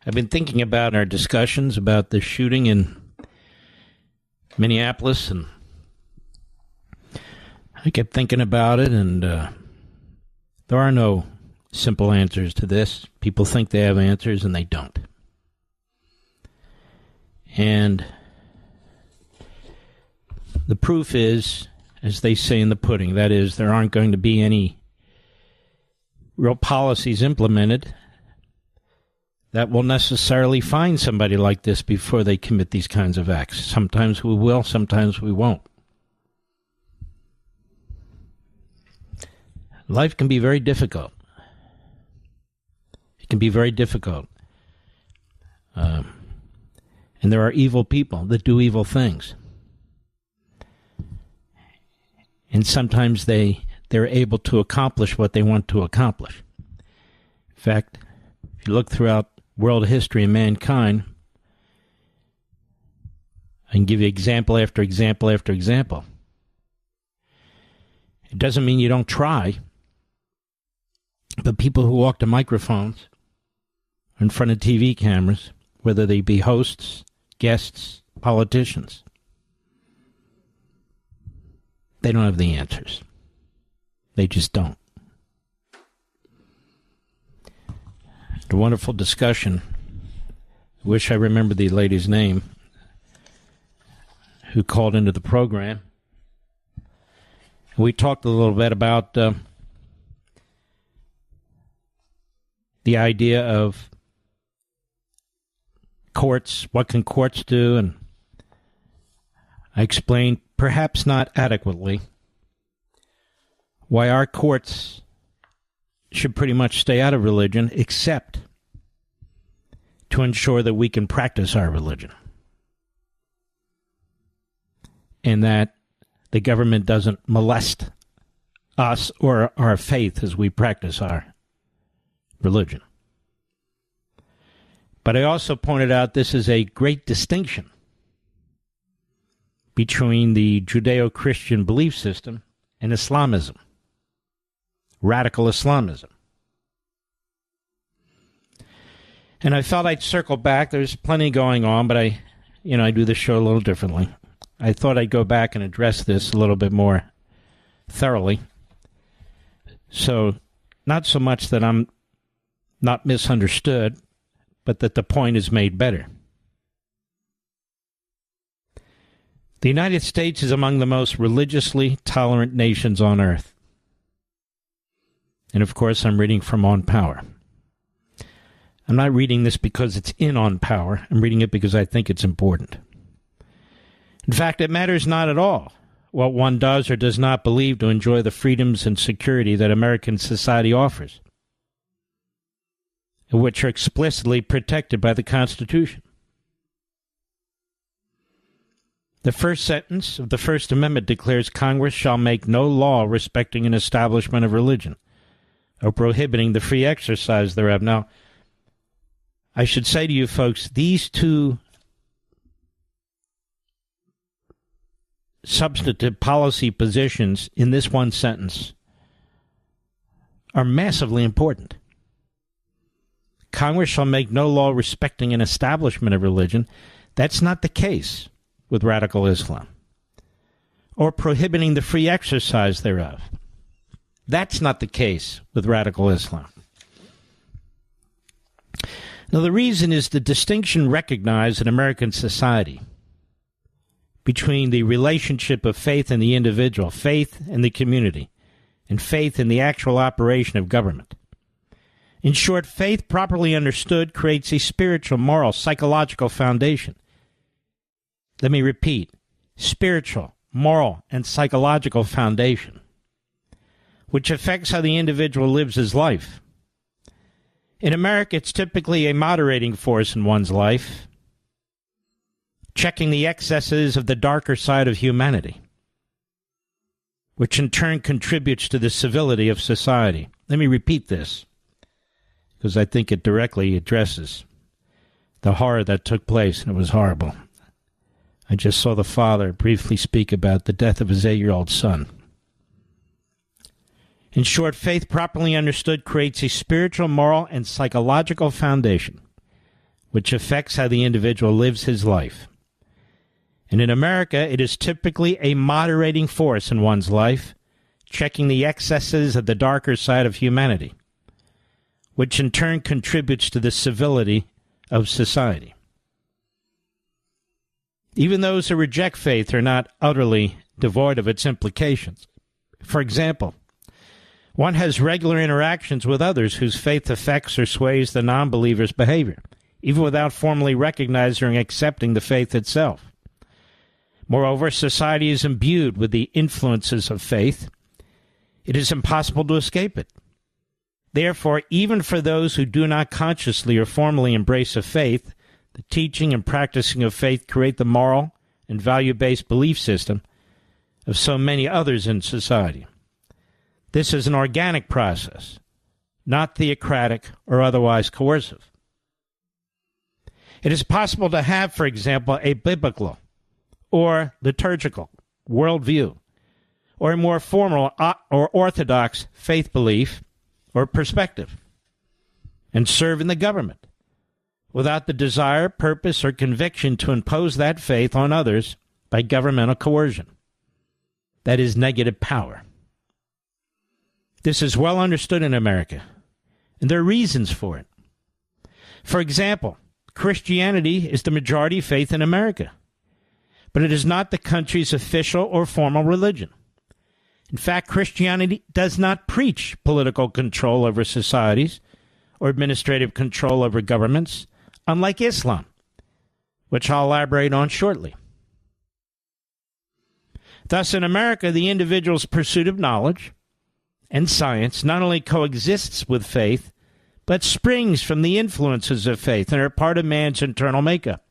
I've been thinking about our discussions about the shooting in Minneapolis, and I kept thinking about it, and there are no simple answers to this. People think they have answers, and they don't. And the proof is, as they say in the pudding, that is, there aren't going to be any real policies implemented that will necessarily find somebody like this before they commit these kinds of acts. Sometimes we will, sometimes we won't. Life can be very difficult. It can be very difficult. And there are evil people that do evil things. And sometimes they're able to accomplish what they want to accomplish. In fact, if you look throughout world history and mankind, I can give you example after example after example. It doesn't mean you don't try, but people who walk to microphones in front of TV cameras, whether they be hosts, guests, politicians, they don't have the answers. They just don't. A wonderful discussion. I wish I remembered the lady's name who called into the program. We talked a little bit about the idea of courts, what can courts do, and I explained, perhaps not adequately, why our courts should pretty much stay out of religion, except to ensure that we can practice our religion. And that the government doesn't molest us or our faith as we practice our religion. But I also pointed out this is a great distinction between the Judeo-Christian belief system and Islamism. Radical Islamism. And I thought I'd circle back. There's plenty going on, but I do this show a little differently. I thought I'd go back and address this a little bit more thoroughly. So, not so much that I'm not misunderstood, but that the point is made better. The United States is among the most religiously tolerant nations on earth. And of course, I'm reading from On Power. I'm not reading this because it's in On Power. I'm reading it because I think it's important. In fact, it matters not at all what one does or does not believe to enjoy the freedoms and security that American society offers, which are explicitly protected by the Constitution. The first sentence of the First Amendment declares Congress shall make no law respecting an establishment of religion or prohibiting the free exercise thereof. Now, I should say to you folks, these two substantive policy positions in this one sentence are massively important. Congress shall make no law respecting an establishment of religion. That's not the case with radical Islam. Or prohibiting the free exercise thereof. That's not the case with radical Islam. Now, the reason is the distinction recognized in American society between the relationship of faith in the individual, faith in the community, and faith in the actual operation of government. In short, faith properly understood creates a spiritual, moral, psychological foundation. Let me repeat, spiritual, moral, and psychological foundation, which affects how the individual lives his life. In America, it's typically a moderating force in one's life, checking the excesses of the darker side of humanity, which in turn contributes to the civility of society. Let me repeat this, because I think it directly addresses the horror that took place, and it was horrible. I just saw the father briefly speak about the death of his 8-year-old son. In short, faith properly understood creates a spiritual, moral, and psychological foundation, which affects how the individual lives his life. And in America, it is typically a moderating force in one's life, checking the excesses of the darker side of humanity, which in turn contributes to the civility of society. Even those who reject faith are not utterly devoid of its implications. For example, one has regular interactions with others whose faith affects or sways the non-believer's behavior, even without formally recognizing or accepting the faith itself. Moreover, society is imbued with the influences of faith. It is impossible to escape it. Therefore, even for those who do not consciously or formally embrace a faith, the teaching and practicing of faith create the moral and value-based belief system of so many others in society. This is an organic process, not theocratic or otherwise coercive. It is possible to have, for example, a biblical or liturgical worldview, or a more formal or orthodox faith belief or perspective, and serve in the government without the desire, purpose, or conviction to impose that faith on others by governmental coercion. That is negative power. This is well understood in America, and there are reasons for it. For example, Christianity is the majority faith in America, but it is not the country's official or formal religion. In fact, Christianity does not preach political control over societies or administrative control over governments, unlike Islam, which I'll elaborate on shortly. Thus, in America, the individual's pursuit of knowledge and science not only coexists with faith, but springs from the influences of faith and are part of man's internal makeup.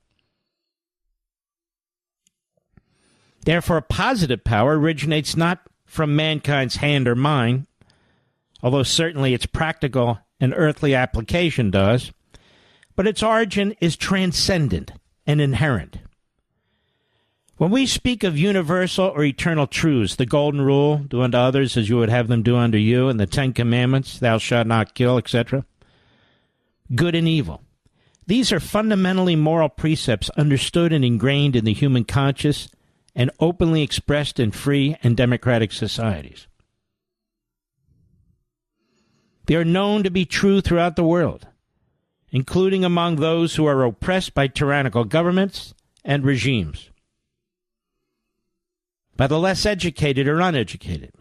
Therefore, positive power originates not from mankind's hand or mind, although certainly its practical and earthly application does, but its origin is transcendent and inherent. When we speak of universal or eternal truths, the golden rule, do unto others as you would have them do unto you, and the 10 Commandments, thou shalt not kill, etc., good and evil, these are fundamentally moral precepts understood and ingrained in the human conscience and openly expressed in free and democratic societies. They are known to be true throughout the world, including among those who are oppressed by tyrannical governments and regimes, by the less educated or uneducated,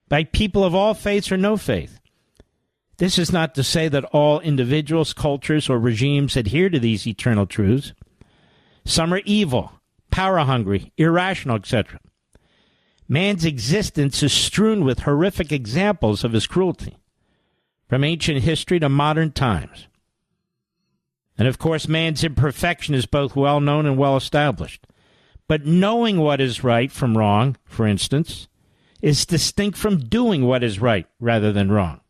by people of all faiths or no faith. This is not to say that all individuals, cultures, or regimes adhere to these eternal truths. Some are evil, power-hungry, irrational, etc. Man's existence is strewn with horrific examples of his cruelty, from ancient history to modern times. And of course, man's imperfection is both well-known and well-established. But knowing what is right from wrong, for instance, is distinct from doing what is right rather than wrong.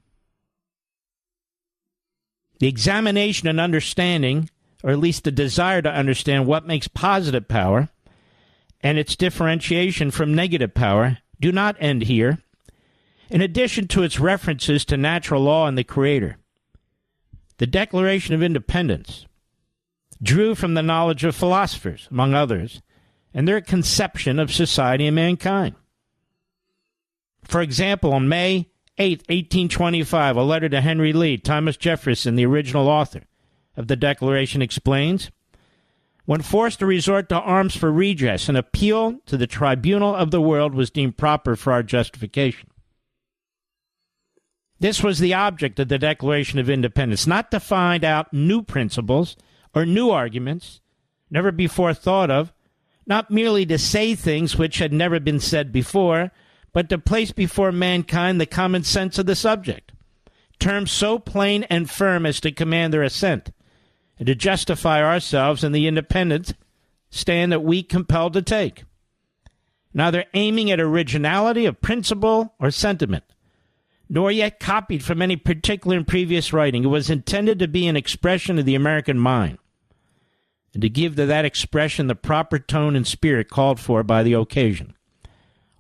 The examination and understanding, or at least the desire to understand what makes positive power and its differentiation from negative power, do not end here. In addition to its references to natural law and the Creator, the Declaration of Independence drew from the knowledge of philosophers, among others, and their conception of society and mankind. For example, on May 8, 1825, a letter to Henry Lee, Thomas Jefferson, the original author of the Declaration, explains, when forced to resort to arms for redress, an appeal to the tribunal of the world was deemed proper for our justification. This was the object of the Declaration of Independence, not to find out new principles or new arguments never before thought of, not merely to say things which had never been said before, but to place before mankind the common sense of the subject, terms so plain and firm as to command their assent, and to justify ourselves in the independent stand that we compelled to take, neither aiming at originality of principle or sentiment, nor yet copied from any particular and previous writing. It was intended to be an expression of the American mind, and to give to that expression the proper tone and spirit called for by the occasion.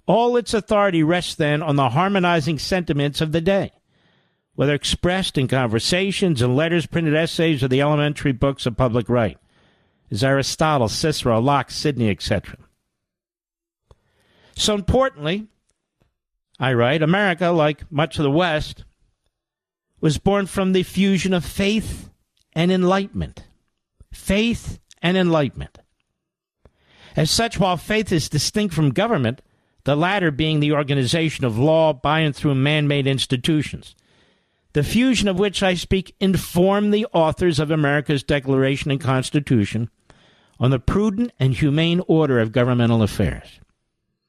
All its authority rests then on the harmonizing sentiments of the day, whether expressed in conversations and letters, printed essays, or the elementary books of public right, as Aristotle, Cicero, Locke, Sidney, etc. So importantly, I write, America, like much of the West, was born from the fusion of faith and enlightenment. Faith and enlightenment. As such, while faith is distinct from government, the latter being the organization of law by and through man-made institutions, the fusion of which I speak informed the authors of America's Declaration and Constitution on the prudent and humane order of governmental affairs.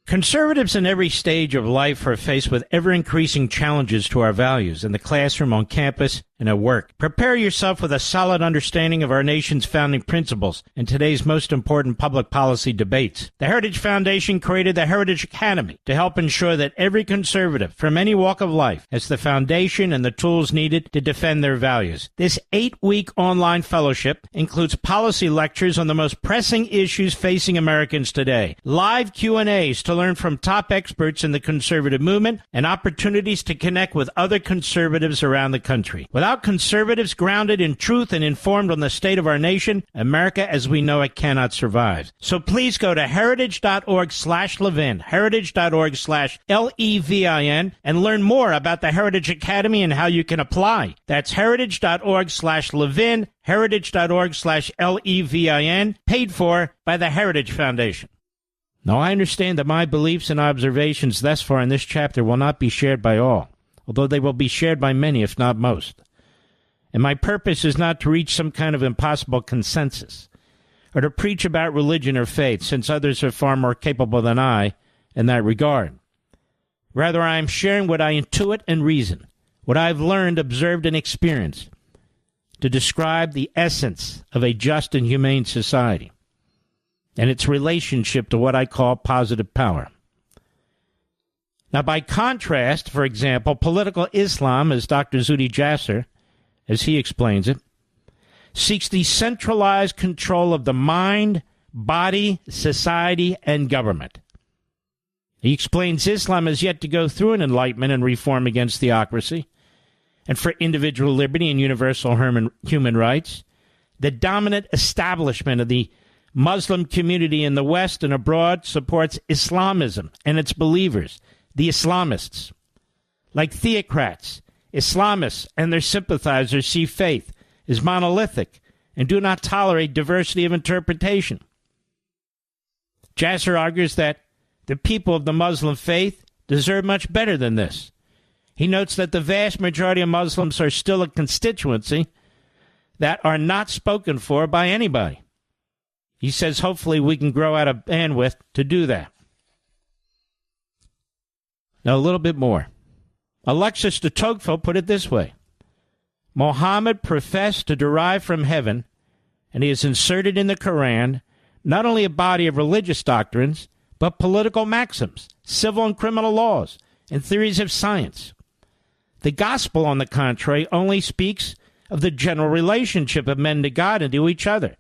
Conservatives in every stage of life are faced with ever-increasing challenges to our values in the classroom, on campus, and at work. Prepare yourself with a solid understanding of our nation's founding principles in today's most important public policy debates. The Heritage Foundation created the Heritage Academy to help ensure that every conservative from any walk of life has the foundation and the tools needed to defend their values. This 8-week online fellowship includes policy lectures on the most pressing issues facing Americans today, live Q&As to learn from top experts in the conservative movement, and opportunities to connect with other conservatives around the country. Without conservatives grounded in truth and informed on the state of our nation, America as we know it cannot survive. So please go to heritage.org/Levin, heritage.org/Levin, and learn more about the Heritage Academy and how you can apply. That's heritage.org/Levin, heritage.org/Levin, paid for by the Heritage Foundation. Now, I understand that my beliefs and observations thus far in this chapter will not be shared by all, although they will be shared by many, if not most. And my purpose is not to reach some kind of impossible consensus, or to preach about religion or faith, since others are far more capable than I in that regard. Rather, I am sharing what I intuit and reason, what I have learned, observed, and experienced, to describe the essence of a just and humane society, and its relationship to what I call positive power. Now, by contrast, for example, political Islam, as Dr. Zuhdi Jasser, as he explains it, seeks the centralized control of the mind, body, society, and government. He explains Islam has yet to go through an enlightenment and reform against theocracy, and for individual liberty and universal human rights. The dominant establishment of the Muslim community in the West and abroad supports Islamism and its believers, the Islamists. Like theocrats, Islamists and their sympathizers see faith as monolithic and do not tolerate diversity of interpretation. Jasser argues that the people of the Muslim faith deserve much better than this. He notes that the vast majority of Muslims are still a constituency that are not spoken for by anybody. He says hopefully we can grow out of bandwidth to do that. Now, a little bit more. Alexis de Tocqueville put it this way: Muhammad professed to derive from heaven, and he has inserted in the Quran not only a body of religious doctrines, but political maxims, civil and criminal laws, and theories of science. The gospel, on the contrary, only speaks of the general relationship of men to God and to each other,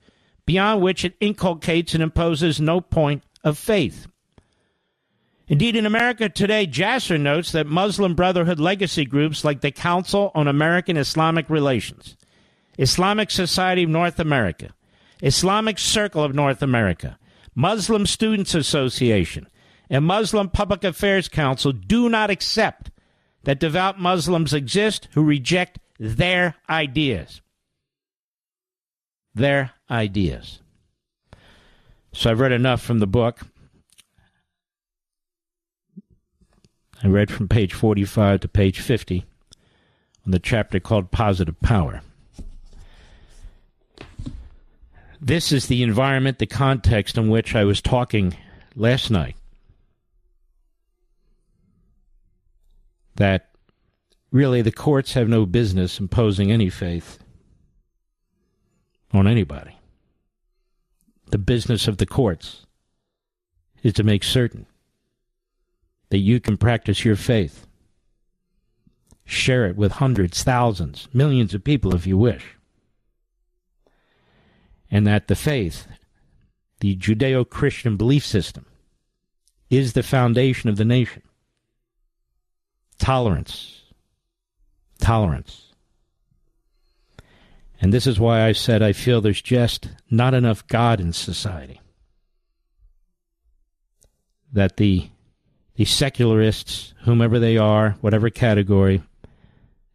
beyond which it inculcates and imposes no point of faith. Indeed, in America today, Jasser notes that Muslim Brotherhood legacy groups like the Council on American Islamic Relations, Islamic Society of North America, Islamic Circle of North America, Muslim Students Association, and Muslim Public Affairs Council do not accept that devout Muslims exist who reject their ideas. Their ideas. So I've read enough from the book. I read from page 45 to page 50 on the chapter called Positive Power. This is the environment, the context in which I was talking last night. That really the courts have no business imposing any faith on anybody. The business of the courts is to make certain that you can practice your faith. Share it with hundreds, thousands, millions of people if you wish. And that the faith, the Judeo-Christian belief system, is the foundation of the nation. Tolerance, tolerance. And this is why I said I feel there's just not enough God in society. That the secularists, whomever they are, whatever category,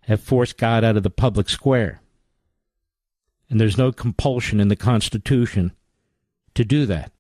have forced God out of the public square. And there's no compulsion in the Constitution to do that.